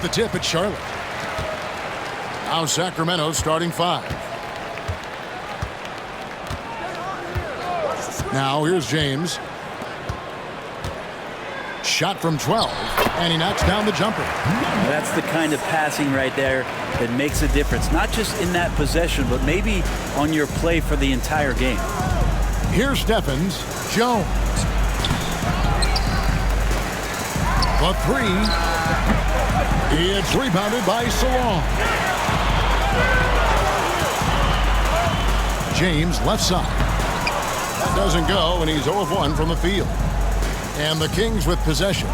The tip at Charlotte. Now Sacramento starting 5. Now here's James. Shot from 12, and he knocks down the jumper. That's the kind of passing right there that makes a difference, not just in that possession, but maybe on your play for the entire game. Here's Stephens. Jones. The 3. It's rebounded by Salon. James left side. That doesn't go, and he's 0 of 1 from the field. And the Kings with possession.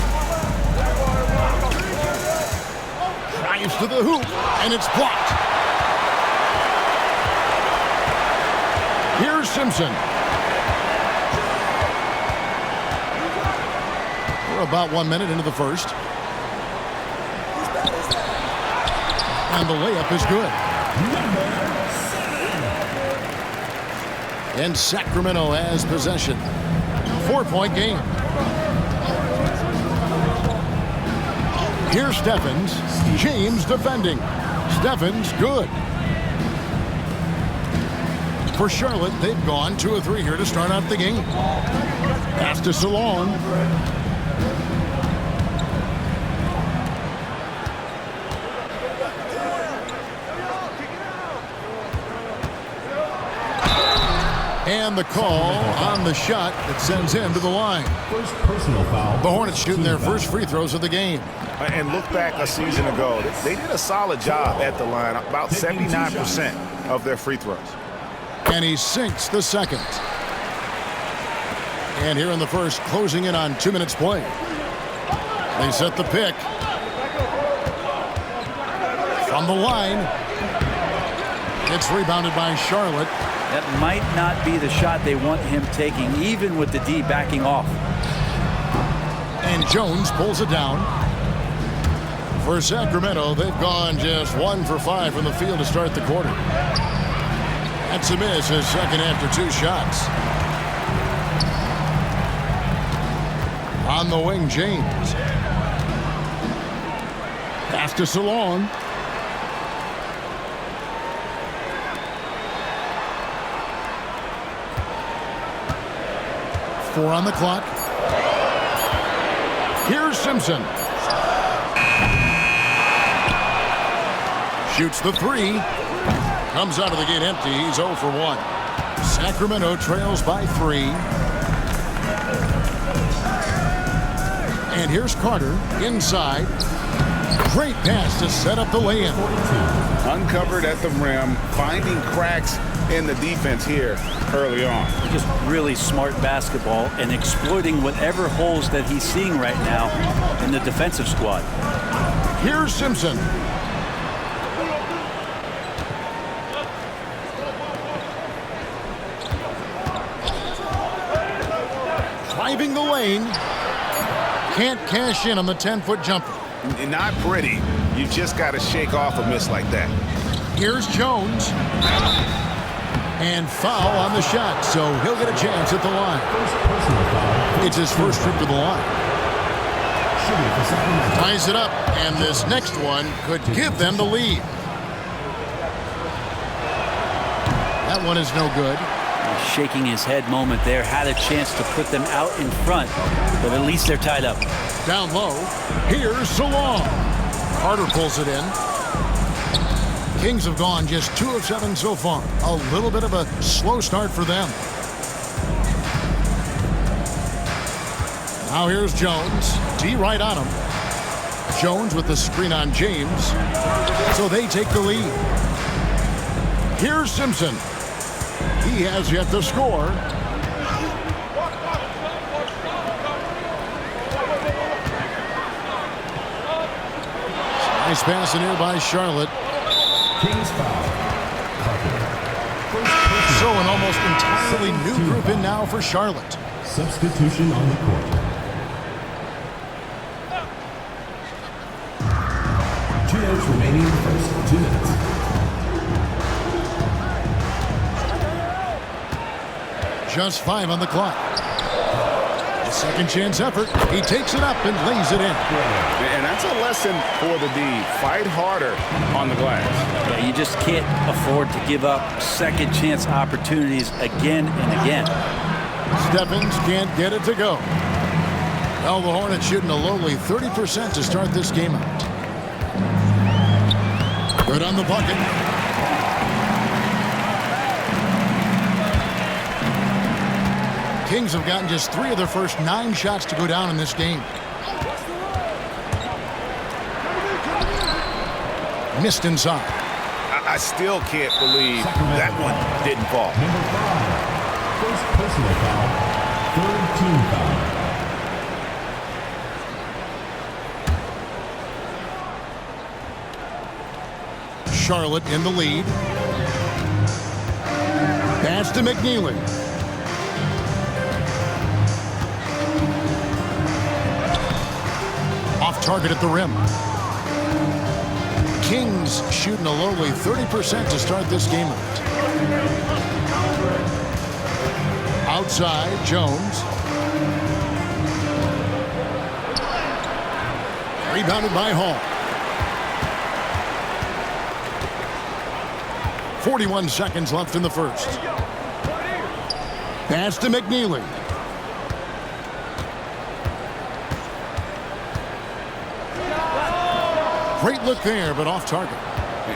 Drives to the hoop, and it's blocked. Here's Simpson. We're about 1 minute into the first. And the layup is good. And Sacramento has possession. 4-point game. Here's Stephens. James defending. Stephens good. For Charlotte, they've gone 2 of 3 here to start out the game. Pass to Salon. And the call on the shot that sends him to the line. First personal foul. The Hornets shooting their first free throws of the game. And look back a season ago, they did a solid job at the line, about 79% of their free throws. And he sinks the second. And here in the first, closing in on 2 minutes play. They set the pick. From the line. It's rebounded by Charlotte. That might not be the shot they want him taking, even with the D backing off. And Jones pulls it down. For Sacramento, they've gone just 1 for 5 from the field to start the quarter. That's a miss, his second after 2 shots. On the wing, James. Pass to Salon. Four on the clock. Here's Simpson. Shoots the 3. Comes out of the gate empty. He's 0 for 1. Sacramento trails by 3. And here's Carter inside. Great pass to set up the lay-in. Uncovered at the rim, finding cracks in the defense here early on. Just really smart basketball and exploiting whatever holes that he's seeing right now in the defensive squad. Here's Simpson. Driving the lane. Can't cash in on the 10-foot jumper. Not pretty. You just got to shake off a miss like that. Here's Jones. And foul on the shot, so he'll get a chance at the line. It's his first trip to the line. Ties it up, and this next one could give them the lead. That one is no good. Shaking his head moment there, had a chance to put them out in front, but at least they're tied up. Down low, here's Salon. Carter pulls it in. Kings have gone just 2 of 7 so far. A little bit of a slow start for them. Now here's Jones. D right on him. Jones with the screen on James. So they take the lead. Here's Simpson. He has yet to score. Nice pass in here by Charlotte. So an almost entirely new group in now for Charlotte. Substitution on the court. 2 minutes remaining in the first. 2 minutes. Just 5 on the clock. A second chance effort. He takes it up and lays it in. And I that's a lesson for the D. Fight harder on the glass. Yeah, you just can't afford to give up second chance opportunities again and again. Stephens can't get it to go. Well, the Hornets shooting a lowly 30% to start this game out. Good on the bucket. Kings have gotten just 3 of their first 9 shots to go down in this game. Missed inside. I still can't believe that one didn't fall. Number 5. First personal foul. Third team foul. Charlotte in the lead. Pass to McNeely. Off target at the rim. Kings shooting a lowly 30% to start this game out. Outside, Jones. Rebounded by Hall. 41 seconds left in the first. Pass to McNeely. Great look there, but off target.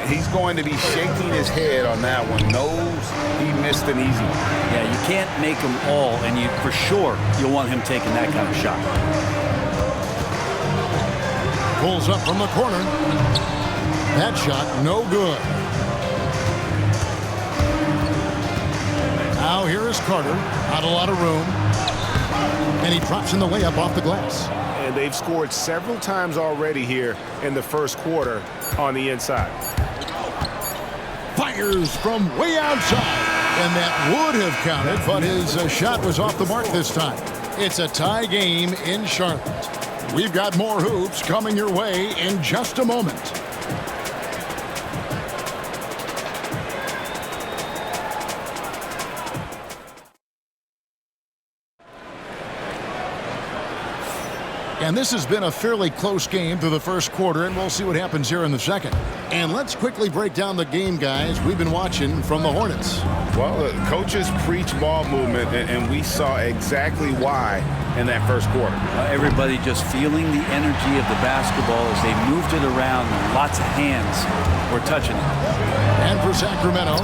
He's going to be shaking his head on that one. Knows he missed an easy one. Yeah, you can't make them all, and you for sure you'll want him taking that kind of shot. Pulls up from the corner. That shot, no good. Now here is Carter. Not a lot of room. And he drops in the layup off the glass. And they've scored several times already here in the first quarter on the inside. Fires from way outside. And that would have counted, but his shot was off the mark this time. It's a tie game in Charlotte. We've got more hoops coming your way in just a moment. And this has been a fairly close game through the first quarter, and we'll see what happens here in the second. And let's quickly break down the game, guys, we've been watching from the Hornets. Well, the coaches preach ball movement, and we saw exactly why in that first quarter. Everybody just feeling the energy of the basketball as they moved it around. Lots of hands were touching it. And for Sacramento,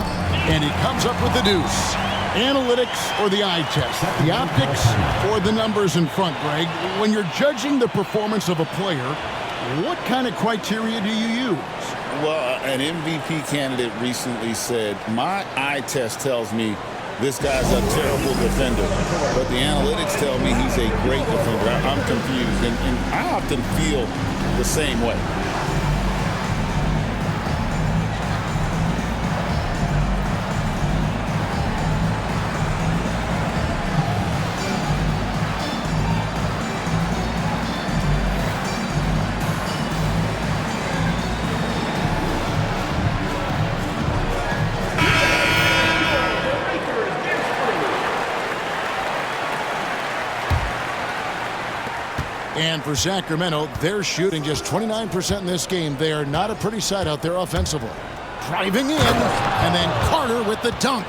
and he comes up with the deuce. Analytics or the eye test? The optics or the numbers in front, Greg? When you're judging the performance of a player, what kind of criteria do you use? Well, an MVP candidate recently said, my eye test tells me this guy's a terrible defender, but the analytics tell me he's a great defender. I'm confused, and I often feel the same way. And for Sacramento, they're shooting just 29% in this game. They are not a pretty sight out there offensively. Driving in, and then Carter with the dunk.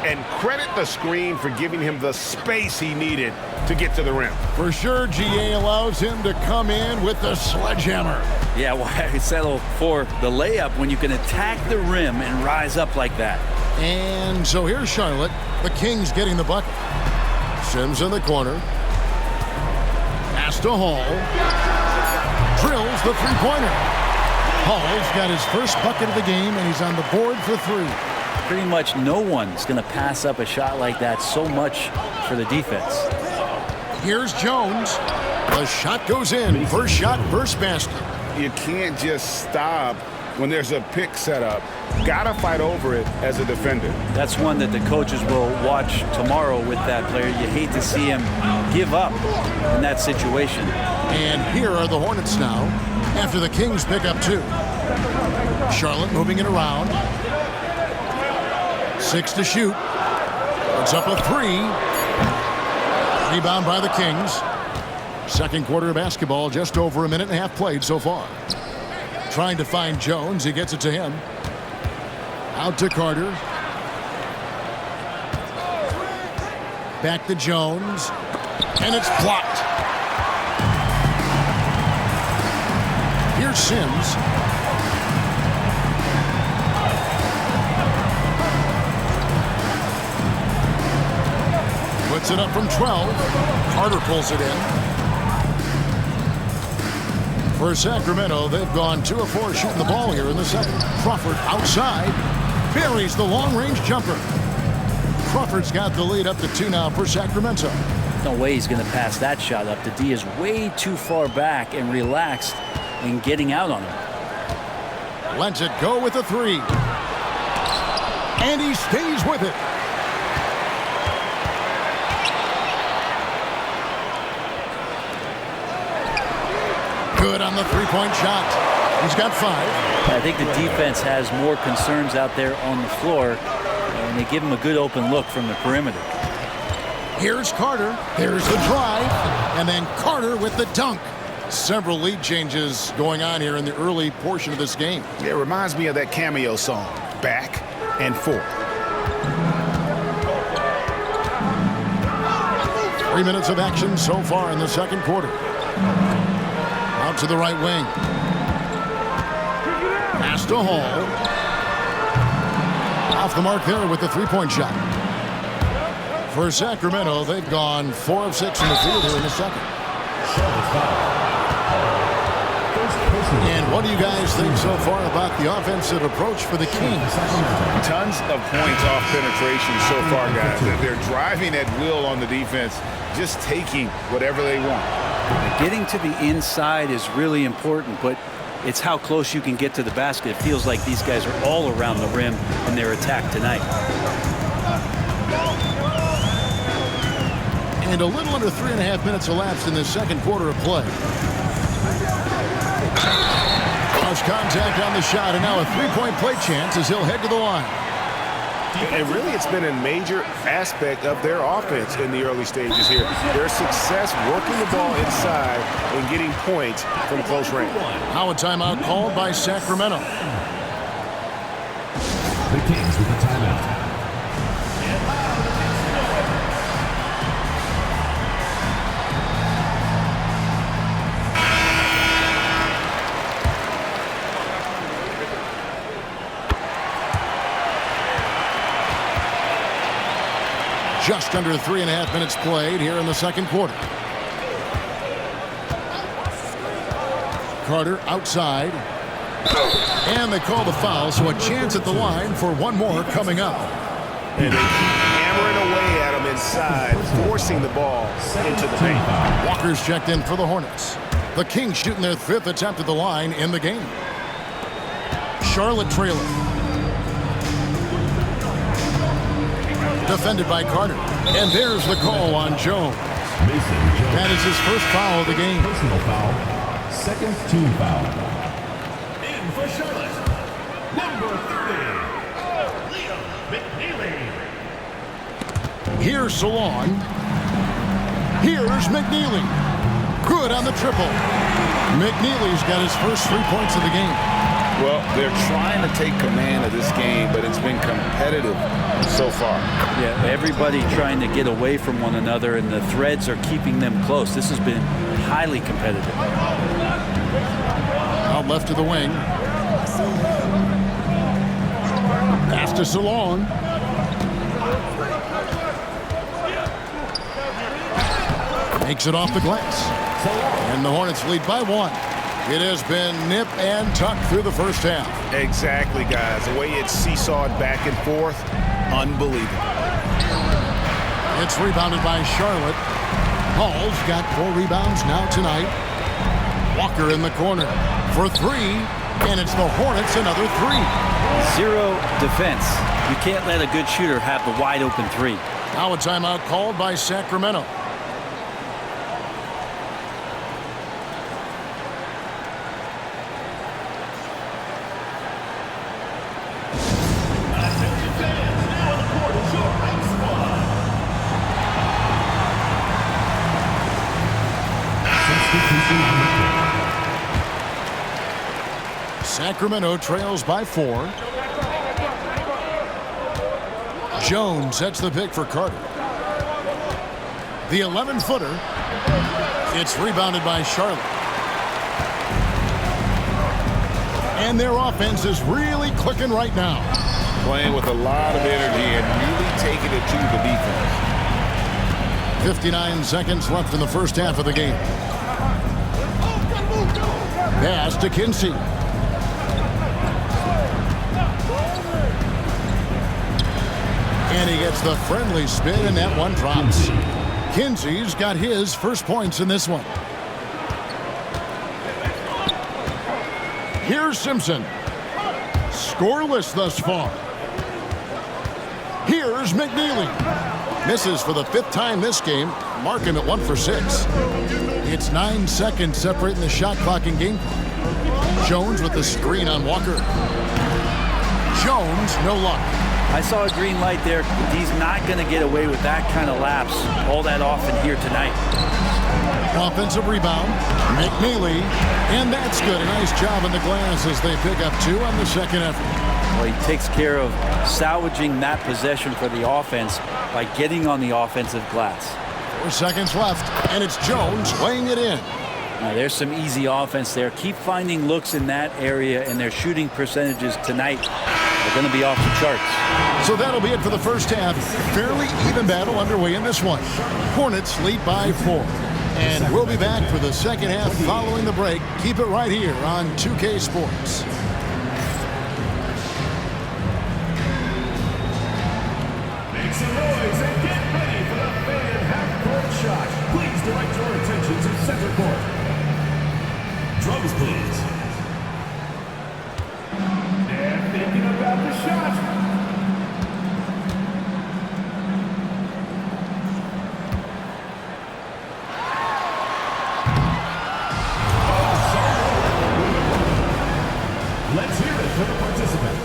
And credit the screen for giving him the space he needed to get to the rim. For sure, GA allows him to come in with the sledgehammer. Yeah, why settle for the layup when you can attack the rim and rise up like that? And so here's Charlotte. The Kings getting the bucket. Sims in the corner. Pass to Hall. Drills the three-pointer. Hall's got his first bucket of the game, and he's on the board for 3. Pretty much no one's going to pass up a shot like that so much for the defense. Here's Jones. The shot goes in. First shot, first basket. You can't just stop when there's a pick set up. Gotta fight over it as a defender. That's one that the coaches will watch tomorrow with that player. You hate to see him give up in that situation. And here are the Hornets now after the Kings pick up 2. Charlotte moving it around. 6 to shoot. It's up a 3. Rebound by the Kings. Second quarter of basketball, just over a minute and a half played so far. Trying to find Jones. He gets it to him. Out to Carter. Back to Jones. And it's blocked. Here's Sims. Puts it up from 12. Carter pulls it in. For Sacramento, they've gone 2 of 4 shooting the ball here in the second. Crawford outside. Buries the long-range jumper. Crawford's got the lead up to 2 now for Sacramento. No way he's going to pass that shot up. The D is way too far back and relaxed in getting out on him. Lets it go with a 3. And he stays with it. Good on the three-point shot. He's got 5. I think the defense has more concerns out there on the floor, and they give him a good open look from the perimeter. Here's Carter. There's the drive. And then Carter with the dunk. Several lead changes going on here in the early portion of this game. It reminds me of that Cameo song, Back and Forth. 3 minutes of action so far in the second quarter. Out to the right wing. Pass to Hall. Off the mark there with the three-point shot. For Sacramento, they've gone 4 of 6 in the field here in the second. And what do you guys think so far about the offensive approach for the Kings? Tons of points off penetration so far, guys. They're driving at will on the defense, just taking whatever they want. Getting to the inside is really important, but it's how close you can get to the basket. It feels like these guys are all around the rim in their attack tonight. And a little under 3.5 minutes elapsed in the second quarter of play. Cross contact on the shot, and now a three-point play chance as he'll head to the line. And really, it's been a major aspect of their offense in the early stages here. Their success working the ball inside and getting points from close range. Now a timeout called by Sacramento. The Kings with the timeout. Just under 3.5 minutes played here in the second quarter. Carter outside. And they call the foul, so a chance at the line for one more coming up. And they keep hammering away at him inside, forcing the ball into the paint. Walker's checked in for the Hornets. The Kings shooting their 5th attempt at the line in the game. Charlotte trailing. Defended by Carter. And there's the call on Jones. That is his first foul of the game. Personal foul. Second team foul. In for Charlotte, number 30, McNeely. Here's Salon. Here's McNeely. Good on the triple. McNeely's got his first 3 points of the game. Well, they're trying to take command of this game, but it's been competitive so far. Yeah, everybody trying to get away from one another, and the threads are keeping them close. This has been highly competitive. Out left to the wing. Pass to Salon. Makes it off the glass. And the Hornets lead by 1. It has been nip and tuck through the first half. Exactly, guys. The way it's seesawed back and forth, unbelievable. It's rebounded by Charlotte. Hall's got 4 rebounds now tonight. Walker in the corner for 3, and it's the Hornets another 3. Zero defense. You can't let a good shooter have the wide open 3. Now a timeout called by Sacramento. Sacramento trails by 4. Jones sets the pick for Carter. The 11-footer. It's rebounded by Charlotte. And their offense is really clicking right now. Playing with a lot of energy and really taking it to the defense. 59 seconds left in the first half of the game. Pass to Kinsey. And he gets the friendly spin, and that one drops. Kinsey's got his first points in this one. Here's Simpson. Scoreless thus far. Here's McNeely. Misses for the 5th time this game. Mark him at 1 for 6. It's 9 seconds separating the shot clock and game clock. Jones with the screen on Walker. Jones, no luck. I saw a green light there. He's not going to get away with that kind of lapse all that often here tonight. Offensive rebound. McNeely. And that's good. A nice job in the glass as they pick up 2 on the second effort. Well, he takes care of salvaging that possession for the offense by getting on the offensive glass. 4 seconds left, and it's Jones laying it in. Now, there's some easy offense there. Keep finding looks in that area, and their shooting percentages tonight are going to be off the charts. So that'll be it for the first half. Fairly even battle underway in this one. Hornets lead by 4. And we'll be back for the second half following the break. Keep it right here on 2K Sports. Make some noise and get ready for the fan half-court shot. Please direct your attention to center court. Drums, please. And thinking about the shot. Let's hear it for the participant.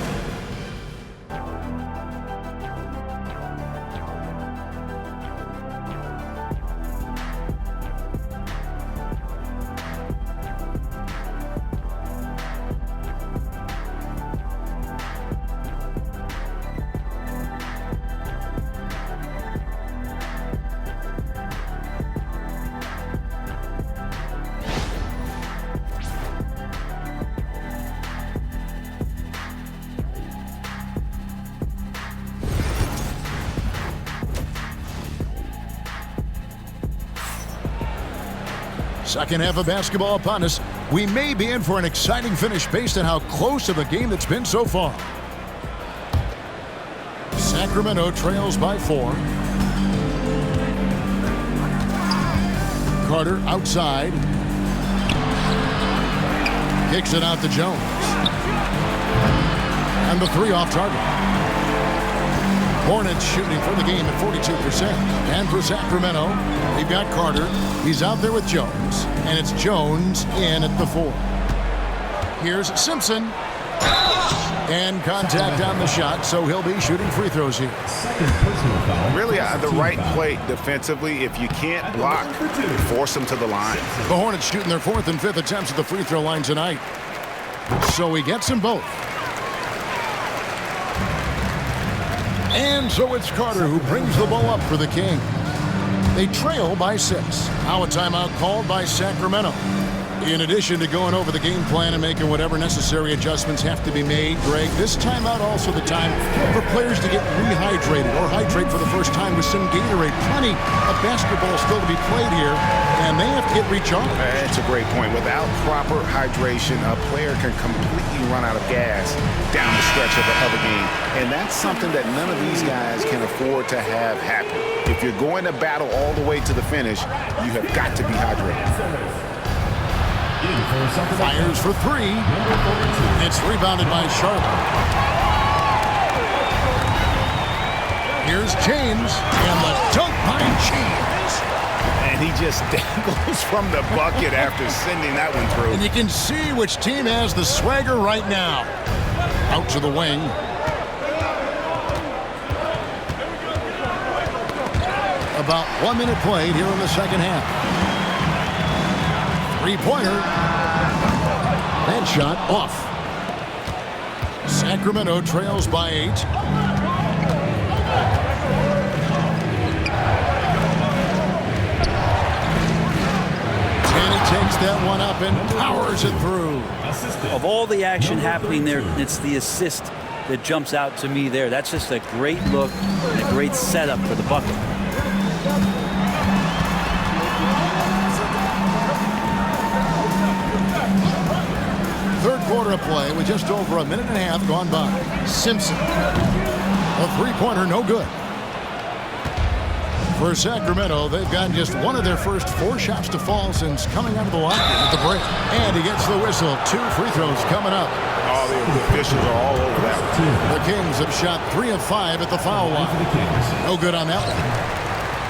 Second half of basketball upon us. We may be in for an exciting finish based on how close of a game it's been so far. Sacramento trails by 4. Carter outside. Kicks it out to Jones. And the 3 off target. Hornets shooting for the game at 42%. And for Sacramento, they've got Carter. He's out there with Jones. And it's Jones in at the 4. Here's Simpson. And contact on the shot, so he'll be shooting free throws here. Really the right play defensively. If you can't block, force them to the line. The Hornets shooting their 4th and 5th attempts at the free throw line tonight. So he gets them both. And so it's Carter who brings the ball up for the King. They trail by 6. Now a timeout called by Sacramento. In addition to going over the game plan and making whatever necessary adjustments have to be made, Greg, this timeout also the time for players to get rehydrated or hydrate for the first time with some Gatorade. Plenty of basketball still to be played here, and they have to get recharged. That's a great point. Without proper hydration, a player can completely run out of gas down the stretch of a game. And that's something that none of these guys can afford to have happen. If you're going to battle all the way to the finish, you have got to be hydrated. Fires for 3. It's rebounded by Charlotte. Here's James, and the dunk by James. And he just dangles from the bucket after sending that one through. And you can see which team has the swagger right now. Out to the wing. About 1 minute played here in the second half. Three-pointer. That shot off. Sacramento trails by 8. And he takes that one up and powers it through. Of all the action happening there, it's the assist that jumps out to me there. That's just a great look and a great setup for the bucket. Third quarter of play with just over a minute and a half gone by. Simpson. A three-pointer, no good. For Sacramento, they've gotten just one of their first 4 shots to fall since coming out of the locker room at the break. And he gets the whistle. 2 free throws coming up. All the officials are all over that. The Kings have shot 3 of 5 at the foul line. No good on that one.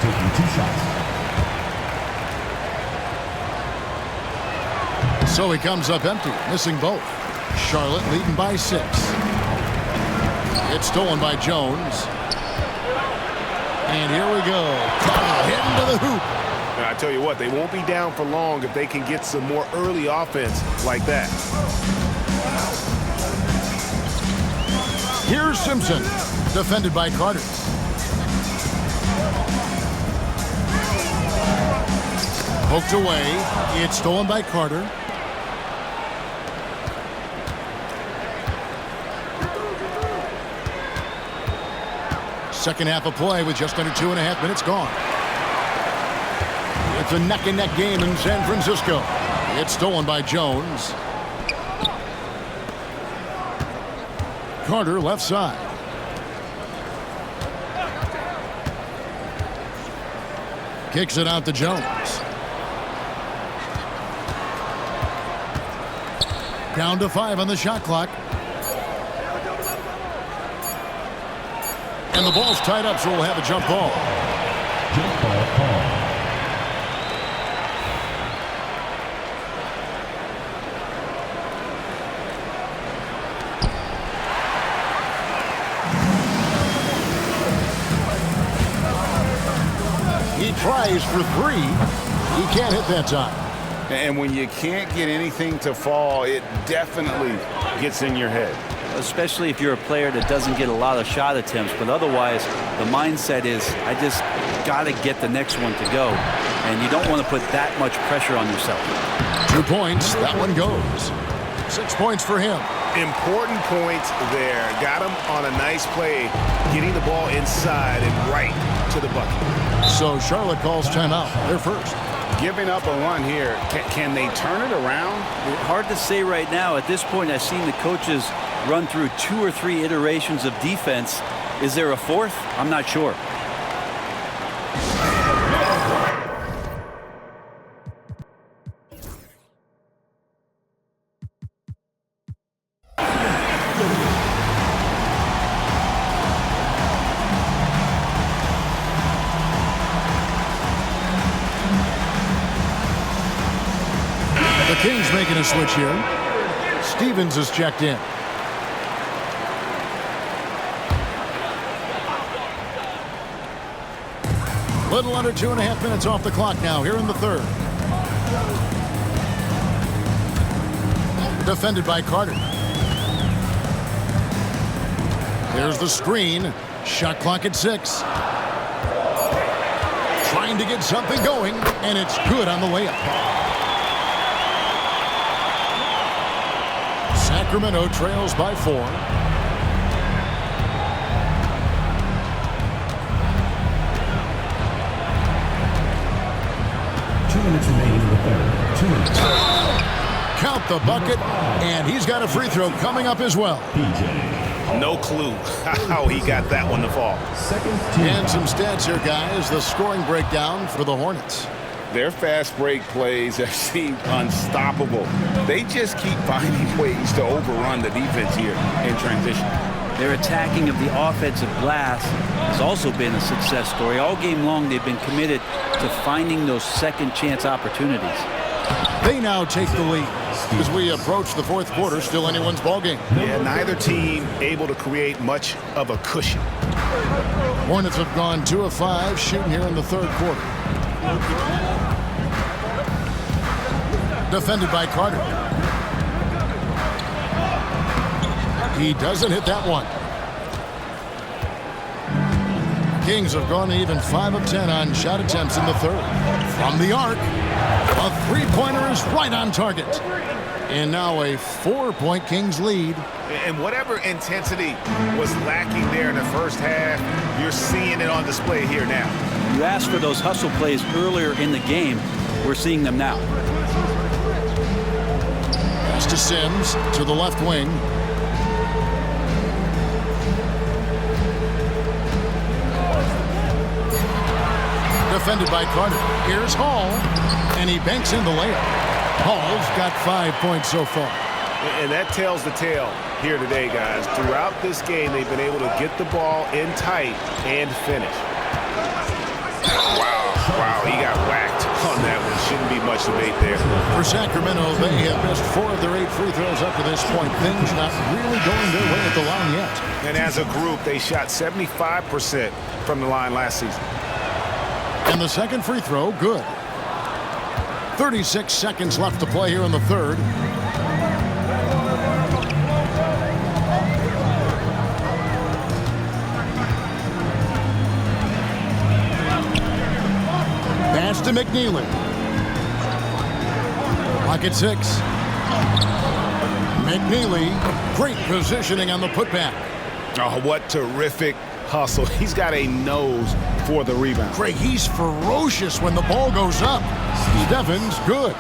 Taking 2 shots. So he comes up empty, missing both. Charlotte leading by 6. It's stolen by Jones. And here we go. Hitting to the hoop. And I tell you what, they won't be down for long if they can get some more early offense like that. Here's Simpson, defended by Carter. Poked away. It's stolen by Carter. Second half of play with just under 2.5 minutes gone. It's a neck-and-neck game in San Francisco. It's stolen by Jones. Carter left side. Kicks it out to Jones. Down to 5 on the shot clock. And the ball's tied up, so we'll have a jump ball. Jump ball call. He tries for 3. He can't hit that time. And when you can't get anything to fall, it definitely gets in your head. Especially if you're a player that doesn't get a lot of shot attempts, but otherwise the mindset is I just got to get the next one to go, and you don't want to put that much pressure on yourself. 2 points, that one goes. 6 points for him. Important points there. Got him on a nice play, getting the ball inside and right to the bucket. So Charlotte calls timeout. They're first. Giving up a run here. Can they turn it around? Hard to say right now. At this point, I've seen the coaches run through 2 or 3 iterations of defense. Is there a 4th? I'm not sure. The Kings making a switch here. Stevens is checked in. Little under 2.5 minutes off the clock now here in the third. Defended by Carter. There's the screen. Shot clock at 6. Trying to get something going, and it's good on the layup. Sacramento trails by 4. 2 minutes remaining in the third. 2 minutes. Count the bucket, and he's got a free throw coming up as well. No clue how he got that one to fall. Second team. And some stats here, guys. The scoring breakdown for the Hornets. Their fast break plays have seemed unstoppable. They just keep finding ways to overrun the defense here in transition. Their attacking of the offensive glass has also been a success story. All game long, they've been committed to finding those second chance opportunities. They now take the lead. As we approach the fourth quarter, still anyone's ballgame. Yeah, neither team able to create much of a cushion. Hornets have gone 2 of 5 shooting here in the third quarter. Defended by Carter. He doesn't hit that one. Kings have gone even 5 of 10 on shot attempts in the third. From the arc, a three-pointer is right on target. And now a 4-point Kings lead. And whatever intensity was lacking there in the first half, you're seeing it on display here now. You asked for those hustle plays earlier in the game. We're seeing them now. Pass to Sims to the left wing. Defended by Carter. Here's Hall, and he banks in the layup. Hall's got 5 points so far. And that tells the tale here today, guys. Throughout this game, they've been able to get the ball in tight and finish. Wow, he got whacked on that one. Shouldn't be much debate there. For Sacramento, they have missed 4 of their 8 free throws up to this point. Things not really going their way at the line yet. And as a group, they shot 75% from the line last season. And the second free throw, good. 36 seconds left to play here in the third. Pass to McNeely. Clock at 6. McNeely, great positioning on the putback. Oh, what terrific hustle. He's got a nose for the rebound. Craig, he's ferocious when the ball goes up. Devin's good.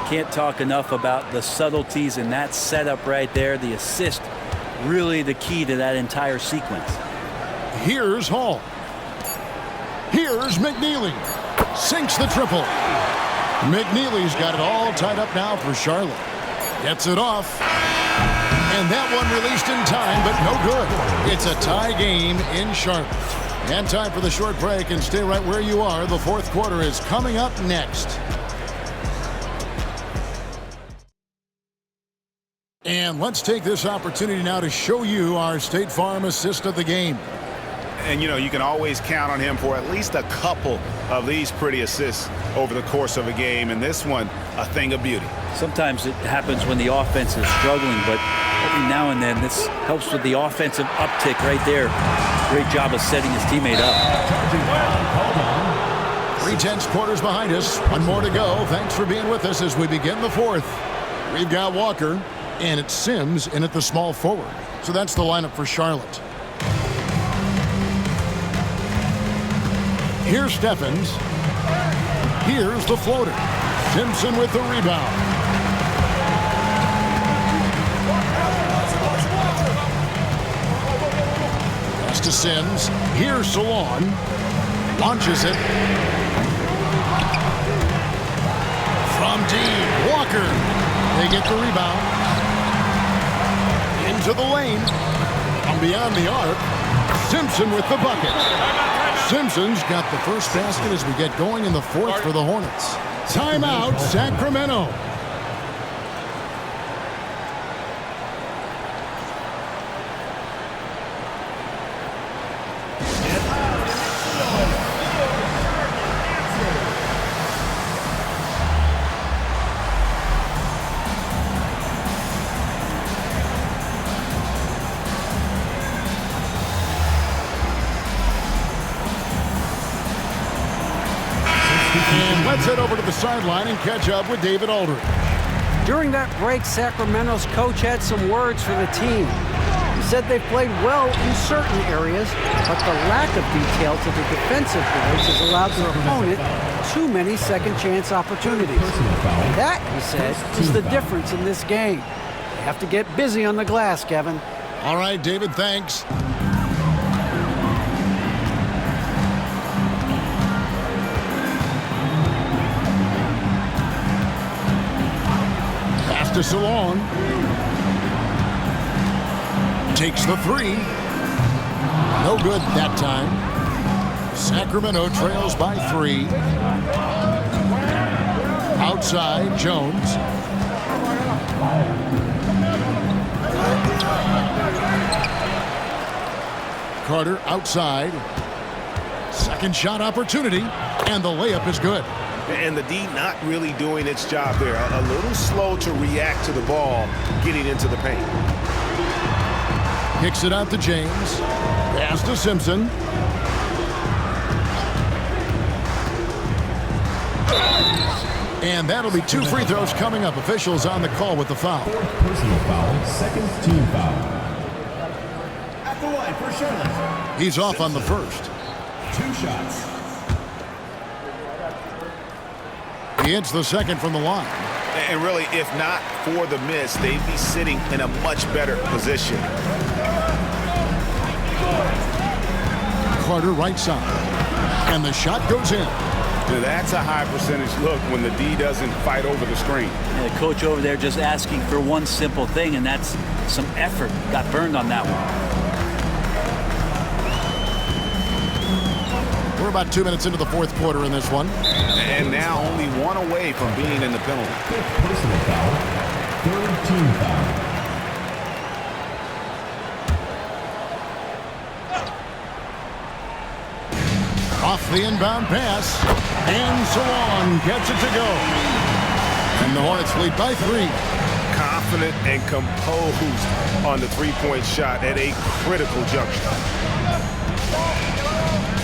Can't talk enough about the subtleties in that setup right there. The assist, really the key to that entire sequence. Here's Hall. Here's McNeely. Sinks the triple. McNeely's got it all tied up now for Charlotte. Gets it off. And that one released in time, but no good. It's a tie game in Charlotte. And time for the short break, and stay right where you are. The fourth quarter is coming up next. And let's take this opportunity now to show you our State Farm assist of the game. And, you know, you can always count on him for at least a couple of these pretty assists over the course of a game. And this one, a thing of beauty. Sometimes it happens when the offense is struggling, but every now and then this helps with the offensive uptick right there. Great job of setting his teammate up. 3/10 quarters behind us. One more to go. Thanks for being with us as we begin the fourth. We've got Walker, and it's Sims in at the small forward. So that's the lineup for Charlotte. Here's Stephens. Here's the floater. Simpson with the rebound. Pass to Sims. Here's Salon. Launches it. From deep. Walker. They get the rebound. Into the lane. From beyond the arc. Simpson with the bucket. Simpson's got the first basket as we get going in the fourth for the Hornets. Timeout, Sacramento. And let's head over to the sideline and catch up with David Aldridge. During that break, Sacramento's coach had some words for the team. He said they played well in certain areas, but the lack of detail to the defensive boards has allowed their opponent too many second-chance opportunities. That, he said, is the difference in this game. They have to get busy on the glass, Kevin. All right, David, thanks. To Salon. Takes the three. No good that time. Sacramento trails by 3. Outside, Jones. Carter outside. Second shot opportunity, and the layup is good. And the D not really doing its job there. A little slow to react to the ball getting into the paint. Kicks it out to James. Pass to Simpson. And that'll be 2 free throws coming up. Officials on the call with the foul. Personal foul, second team foul. At the line for Charlotte. He's off on the first. 2 shots. He hits the second from the line. And really, if not for the miss, they'd be sitting in a much better position. Carter right side. And the shot goes in. That's a high percentage look when the D doesn't fight over the screen. And the coach over there just asking for one simple thing, and that's some effort. Got burned on that one. We're about 2 minutes into the fourth quarter in this one. And now only 1 away from being in the penalty. Personal foul, third team foul. Off the inbound pass. And Salon gets it to go. And the Hornets lead by 3. Confident and composed on the three-point shot at a critical juncture.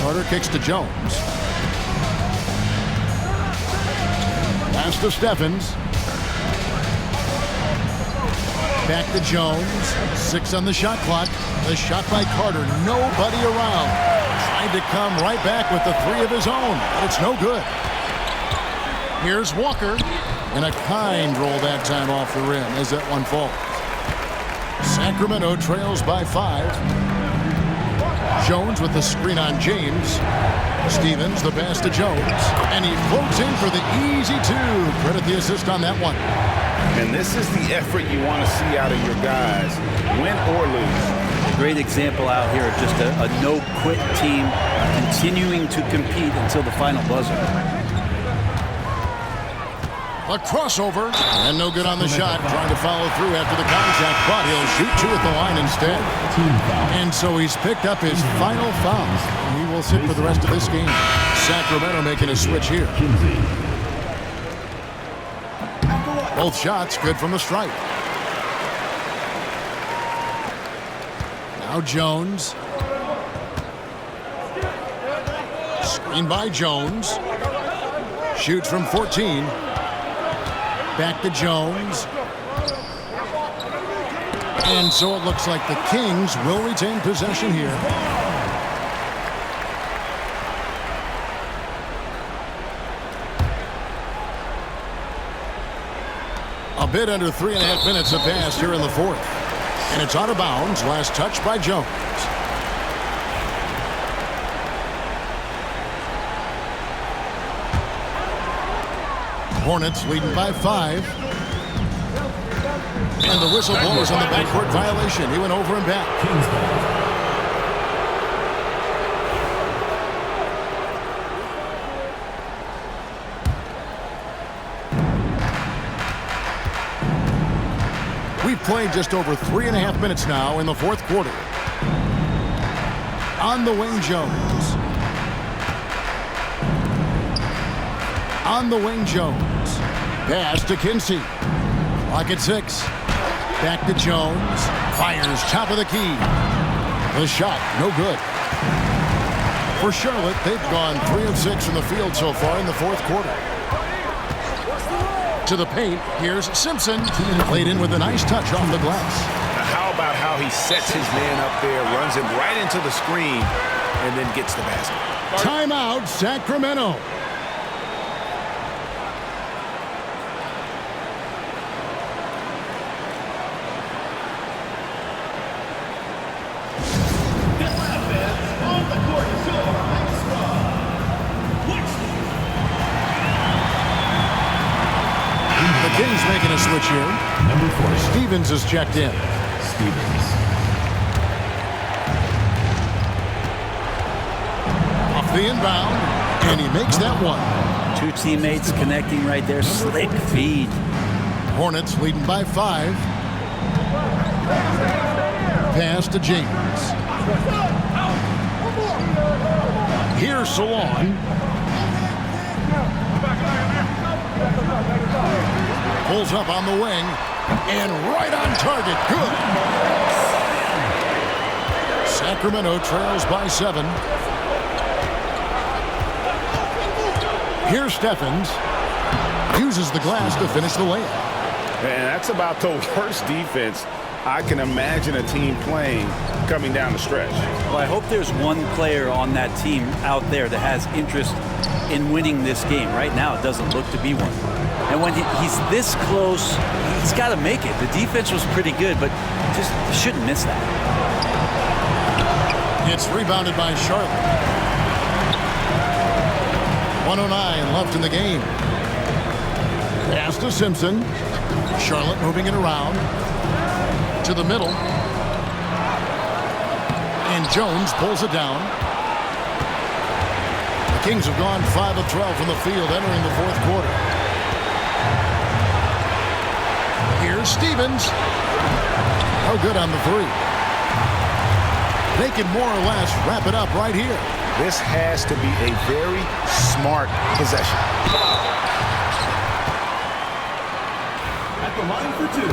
Carter kicks to Jones. Pass to Stephens. Back to Jones. 6 on the shot clock. The shot by Carter. Nobody around. Trying to come right back with the 3 of his own, but it's no good. Here's Walker. And a kind roll that time off the rim as that one falls. Sacramento trails by 5. Jones with the screen on James. Stevens the pass to Jones. And he floats in for the easy 2. Credit the assist on that one. And this is the effort you want to see out of your guys, win or lose. Great example out here of just a no-quit team continuing to compete until the final buzzer. A crossover, and no good on the shot. Trying to follow through after the contact, but he'll shoot 2 at the line instead. And so he's picked up his final foul. He will sit for the rest of this game. Sacramento making a switch here. Both shots good from the stripe. Now Jones. Screen by Jones. Shoots from 14. Back to Jones. And so it looks like the Kings will retain possession here. A bit under 3.5 minutes have passed here in the fourth. And it's out of bounds. Last touch by Jones. Hornets leading by 5. And the whistle blows on the backcourt violation. He went over and back. We've played just over 3.5 minutes now in the fourth quarter. On the wing, Jones. On the wing, Jones. Pass to Kinsey. Clock at 6. Back to Jones. Fires top of the key. The shot, no good. For Charlotte, they've gone 3 of 6 from the field so far in the fourth quarter. To the paint, here's Simpson. Played in with a nice touch off the glass. How about how he sets his man up there, runs him right into the screen, and then gets the basket. Timeout, Sacramento. Kings making a switch here. Number 4. Stevens is checked in. Stevens. Off the inbound, and he makes that one. 2 teammates connecting right there. Slick feed. Hornets leading by 5. Pass to James. Here's Salon. Pulls up on the wing, and right on target. Good. Sacramento trails by 7. Here's Stephens. Uses the glass to finish the layup. And that's about the worst defense I can imagine a team playing coming down the stretch. Well, I hope there's one player on that team out there that has interest in winning this game. Right now, it doesn't look to be one. And when he's this close, he's got to make it. The defense was pretty good, but just shouldn't miss that. It's rebounded by Charlotte. 1:09 left in the game. Pass to Simpson. Charlotte moving it around to the middle. And Jones pulls it down. The Kings have gone 5 of 12 from the field entering the fourth quarter. Here's Stevens. No good on the three. They can more or less wrap it up right here. This has to be a very smart possession. At the line for 2,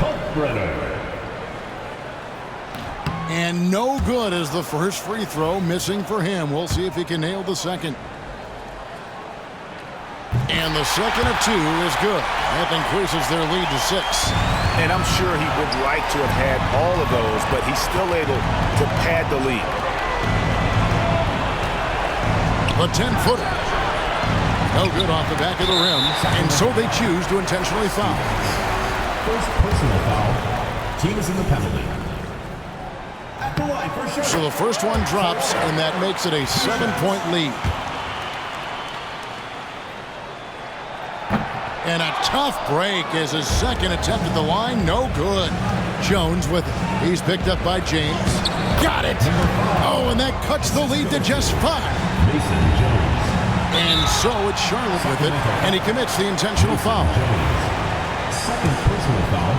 Kalkbrenner. And no good as the first free throw, missing for him. We'll see if he can nail the second. And the second of 2 is good. That increases their lead to 6. And I'm sure he would like to have had all of those, but he's still able to pad the lead. The 10-footer. No good off the back of the rim, and so they choose to intentionally foul. First personal foul. Team is in the penalty. At the line for Charlotte. So the first one drops, and that makes it a 7-point lead. And a tough break as his second attempt at the line. No good. Jones with it. He's picked up by James. Got it. Oh, and that cuts the lead to just 5. And so it's Charlotte with it, and he commits the intentional foul. Second personal foul.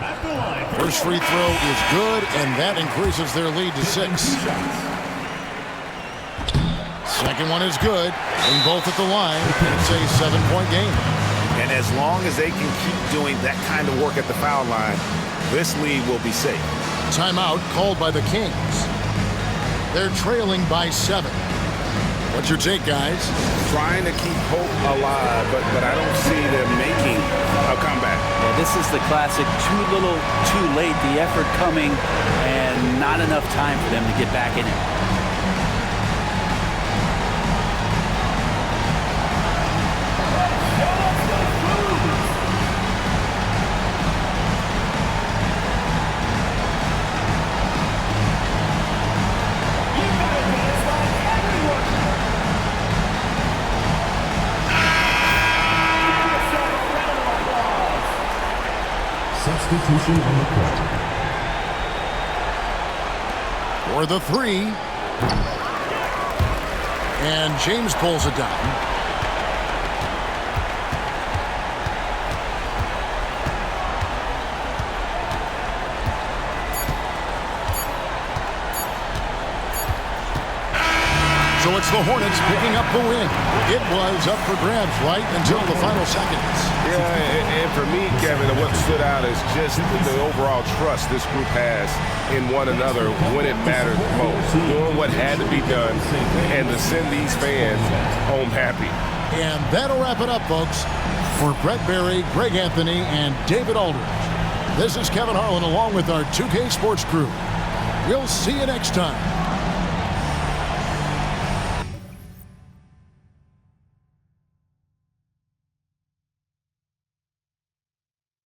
At the line. First free throw is good, and that increases their lead to 6. Second one is good, and both at the line. It's a 7-point game. And as long as they can keep doing that kind of work at the foul line, this lead will be safe. Timeout called by the Kings. They're trailing by 7. What's your take, guys? Trying to keep hope alive, but I don't see them making a comeback. Well, this is the classic too little, too late. The effort coming and not enough time for them to get back in it. Substitution on the court. For the 3. And James pulls it down. So it's the Hornets picking up the win. It was up for grabs right until the final seconds. Yeah, and for me, Kevin, what stood out is just the overall trust this group has in one another when it mattered most. Doing what had to be done and to send these fans home happy. And that'll wrap it up, folks. For Brett Berry, Greg Anthony, and David Aldridge, this is Kevin Harlan along with our 2K Sports crew. We'll see you next time.